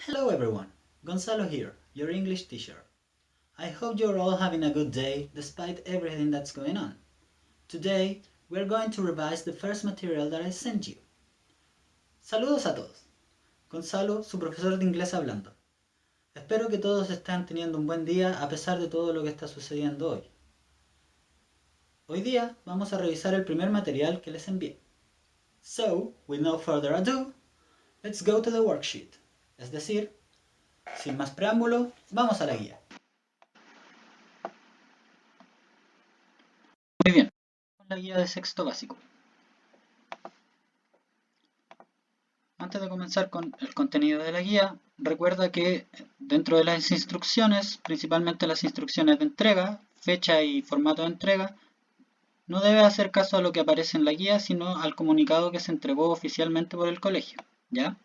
Hello everyone, Gonzalo here, your English teacher. I hope you're all having a good day despite everything that's going on. Today, we're going to revise the first material that I sent you. Saludos a todos. Gonzalo, su profesor de inglés hablando. Espero que todos estén teniendo un buen día a pesar de todo lo que está sucediendo hoy. Hoy día vamos a revisar el primer material que les envié. So, with no further ado, let's go to the worksheet. Es decir, sin más preámbulo, vamos a la guía. Muy bien, la guía de sexto básico. Antes de comenzar con el contenido de la guía, recuerda que dentro de las instrucciones, principalmente las instrucciones de entrega, fecha y formato de entrega, no debes hacer caso a lo que aparece en la guía, sino al comunicado que se entregó oficialmente por el colegio, ¿ya?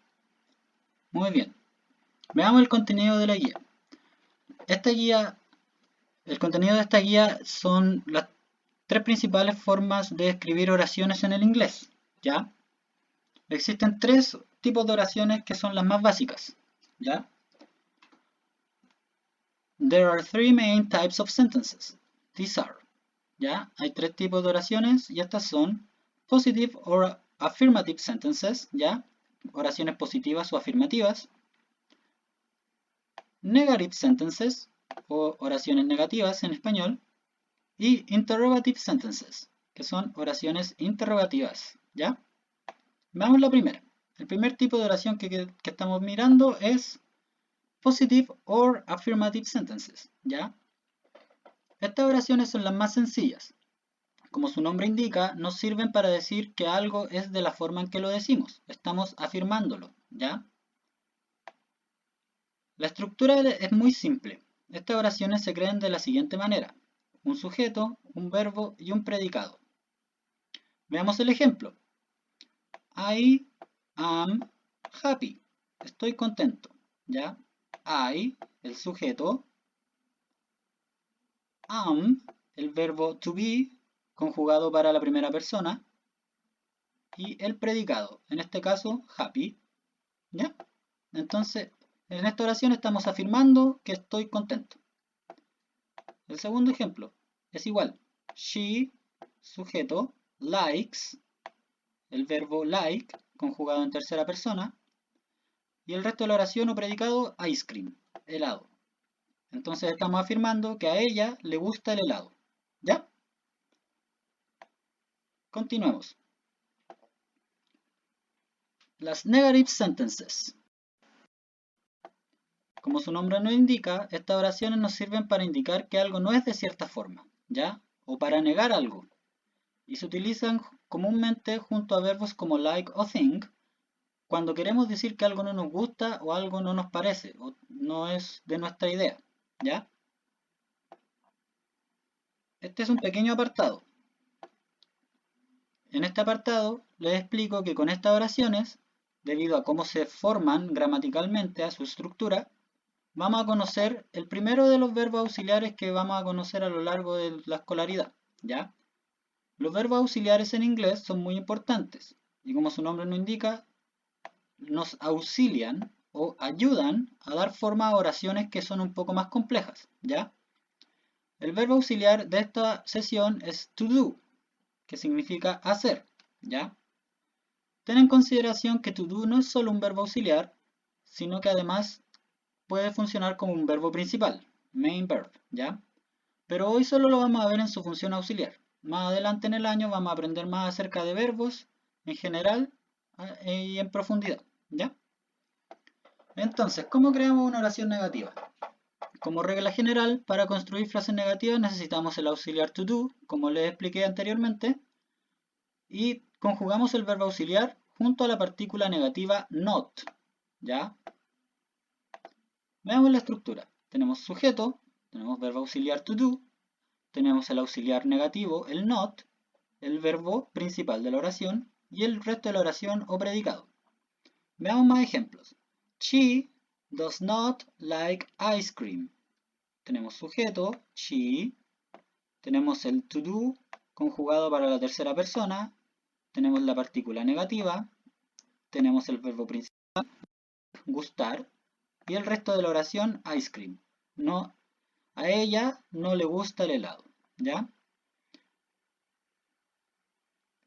Muy bien. Veamos el contenido de la guía. El contenido de esta guía son las tres principales formas de escribir oraciones en el inglés, ¿ya? Existen tres tipos de oraciones que son las más básicas, ¿ya? There are three main types of sentences. These are, ¿ya? Hay tres tipos de oraciones y estas son positive or affirmative sentences, ¿ya? Oraciones positivas o afirmativas. Negative sentences o oraciones negativas en español. Y interrogative sentences, que son oraciones interrogativas, ¿ya? Veamos la primera. El primer tipo de oración que estamos mirando es positive or affirmative sentences, ¿ya? Estas oraciones son las más sencillas. Como su nombre indica, nos sirven para decir que algo es de la forma en que lo decimos. Estamos afirmándolo, ¿ya? La estructura es muy simple. Estas oraciones se crean de la siguiente manera. Un sujeto, un verbo y un predicado. Veamos el ejemplo. I am happy. Estoy contento, ¿ya? I, el sujeto. Am, el verbo to be, conjugado para la primera persona. Y el predicado, en este caso, happy, ¿ya? Entonces, en esta oración estamos afirmando que estoy contento. El segundo ejemplo es igual. She, sujeto, likes, el verbo like, conjugado en tercera persona. Y el resto de la oración o predicado, ice cream, helado. Entonces estamos afirmando que a ella le gusta el helado. ¿Ya? Continuemos. Las negative sentences. Como su nombre nos indica, estas oraciones nos sirven para indicar que algo no es de cierta forma, ¿ya? O para negar algo. Y se utilizan comúnmente junto a verbos como like o think, cuando queremos decir que algo no nos gusta o algo no nos parece, o no es de nuestra idea, ¿ya? Este es un pequeño apartado. En este apartado les explico que con estas oraciones, debido a cómo se forman gramaticalmente a su estructura, vamos a conocer el primero de los verbos auxiliares que vamos a conocer a lo largo de la escolaridad, ¿ya? Los verbos auxiliares en inglés son muy importantes y como su nombre nos indica, nos auxilian o ayudan a dar forma a oraciones que son un poco más complejas, ¿ya? El verbo auxiliar de esta sesión es to do, que significa hacer, ¿ya? Ten en consideración que to do no es solo un verbo auxiliar, sino que además puede funcionar como un verbo principal, main verb, ¿ya? Pero hoy solo lo vamos a ver en su función auxiliar. Más adelante en el año vamos a aprender más acerca de verbos en general y en profundidad, ¿ya? Entonces, ¿cómo creamos una oración negativa? Como regla general, para construir frases negativas necesitamos el auxiliar to do, como les expliqué anteriormente, y conjugamos el verbo auxiliar junto a la partícula negativa not, ¿ya? Veamos la estructura. Tenemos sujeto, tenemos verbo auxiliar to do, tenemos el auxiliar negativo, el not, el verbo principal de la oración y el resto de la oración o predicado. Veamos más ejemplos. She does not like ice cream. Tenemos sujeto, she, tenemos el to do conjugado para la tercera persona, tenemos la partícula negativa, tenemos el verbo principal, gustar, y el resto de la oración ice cream. No, a ella no le gusta el helado, ¿ya?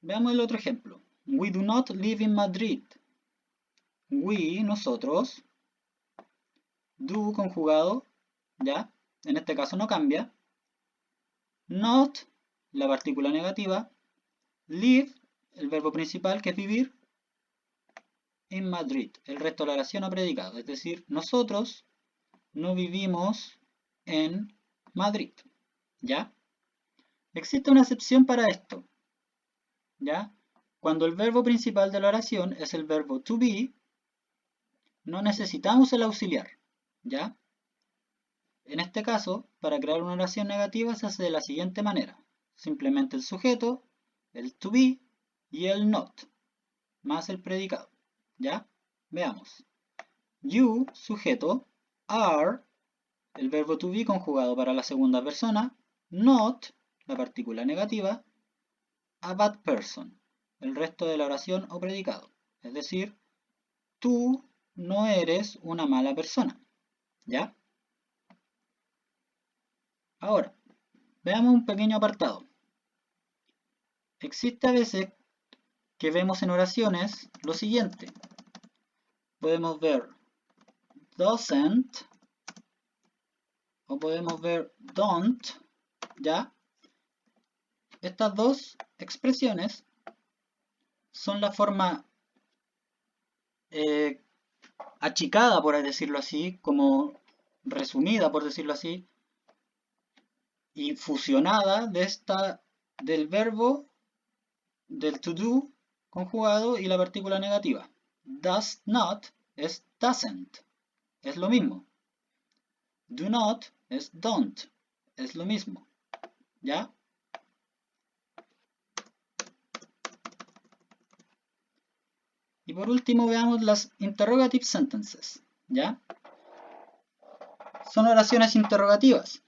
Veamos el otro ejemplo. We do not live in Madrid. We, nosotros, do conjugado, ¿ya? En este caso no cambia. Not, la partícula negativa. Live, el verbo principal que es vivir. In Madrid, el resto de la oración o predicado. Es decir, nosotros no vivimos en Madrid, ¿ya? Existe una excepción para esto, ¿ya? Cuando el verbo principal de la oración es el verbo to be, no necesitamos el auxiliar, ¿ya? En este caso, para crear una oración negativa se hace de la siguiente manera. Simplemente el sujeto, el to be y el not, más el predicado, ¿ya? Veamos. You, sujeto, are, el verbo to be conjugado para la segunda persona, not, la partícula negativa, a bad person, el resto de la oración o predicado. Es decir, tú no eres una mala persona, ¿ya? Ahora, veamos un pequeño apartado. Existe a veces que vemos en oraciones lo siguiente. Podemos ver doesn't o podemos ver don't, ¿ya? Estas dos expresiones son la forma achicada, por decirlo así, como resumida, por decirlo así, y fusionada del verbo del to do conjugado y la partícula negativa. Does not es doesn't, es lo mismo. Do not es don't, es lo mismo. ¿Ya? Y por último veamos las interrogative sentences. ¿Ya? Son oraciones interrogativas,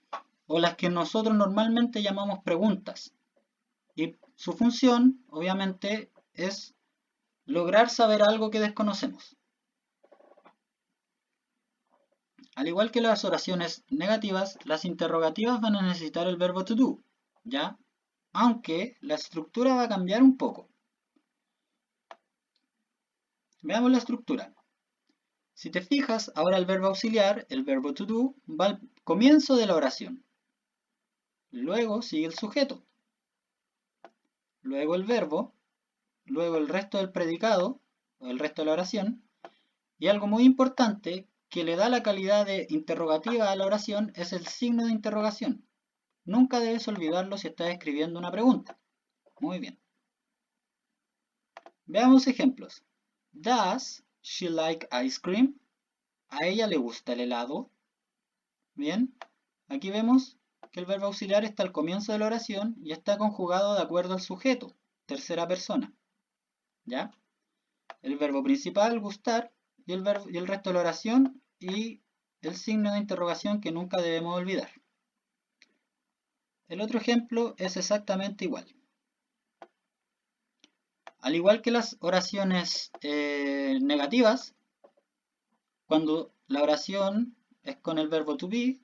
o las que nosotros normalmente llamamos preguntas. Y su función, obviamente, es lograr saber algo que desconocemos. Al igual que las oraciones negativas, las interrogativas van a necesitar el verbo to do, ¿ya? Aunque la estructura va a cambiar un poco. Veamos la estructura. Si te fijas, ahora el verbo auxiliar, el verbo to do, va al comienzo de la oración. Luego sigue el sujeto. Luego el verbo. Luego el resto del predicado, o el resto de la oración. Y algo muy importante que le da la calidad de interrogativa a la oración es el signo de interrogación. Nunca debes olvidarlo si estás escribiendo una pregunta. Muy bien. Veamos ejemplos. Does she like ice cream? ¿A ella le gusta el helado? Bien. Aquí vemos que el verbo auxiliar está al comienzo de la oración y está conjugado de acuerdo al sujeto, tercera persona. ¿Ya? El verbo principal, gustar, y el resto de la oración y el signo de interrogación que nunca debemos olvidar. El otro ejemplo es exactamente igual. Al igual que las oraciones negativas, cuando la oración es con el verbo to be,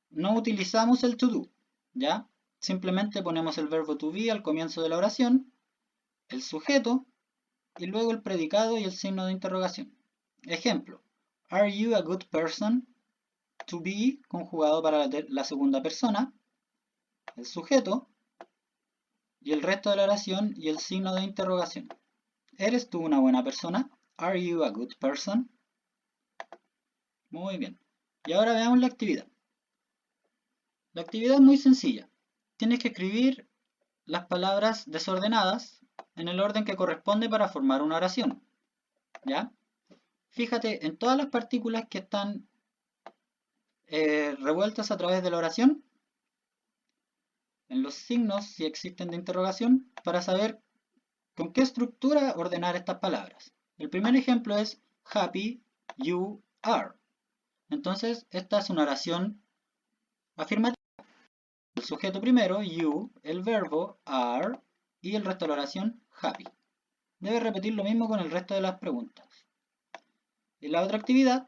no utilizamos el to do, ¿ya? Simplemente ponemos el verbo to be al comienzo de la oración, el sujeto, y luego el predicado y el signo de interrogación. Ejemplo, are you a good person? To be, conjugado para la segunda persona, el sujeto, y el resto de la oración y el signo de interrogación. ¿Eres tú una buena persona? Are you a good person? Muy bien. Y ahora veamos la actividad. La actividad es muy sencilla. Tienes que escribir las palabras desordenadas en el orden que corresponde para formar una oración. ¿Ya? Fíjate en todas las partículas que están revueltas a través de la oración, en los signos, si existen, de interrogación, para saber con qué estructura ordenar estas palabras. El primer ejemplo es happy you are. Entonces, esta es una oración afirmativa. El sujeto primero, you, el verbo, are, y el resto de la oración, happy. Debes repetir lo mismo con el resto de las preguntas. En la otra actividad,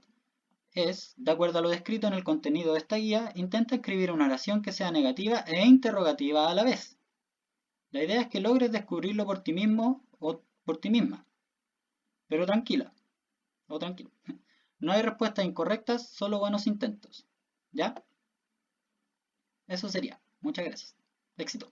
es, de acuerdo a lo descrito en el contenido de esta guía, intenta escribir una oración que sea negativa e interrogativa a la vez. La idea es que logres descubrirlo por ti mismo o por ti misma. Pero tranquila, o tranquilo. No hay respuestas incorrectas, solo buenos intentos. ¿Ya? Eso sería. Muchas gracias. Éxito.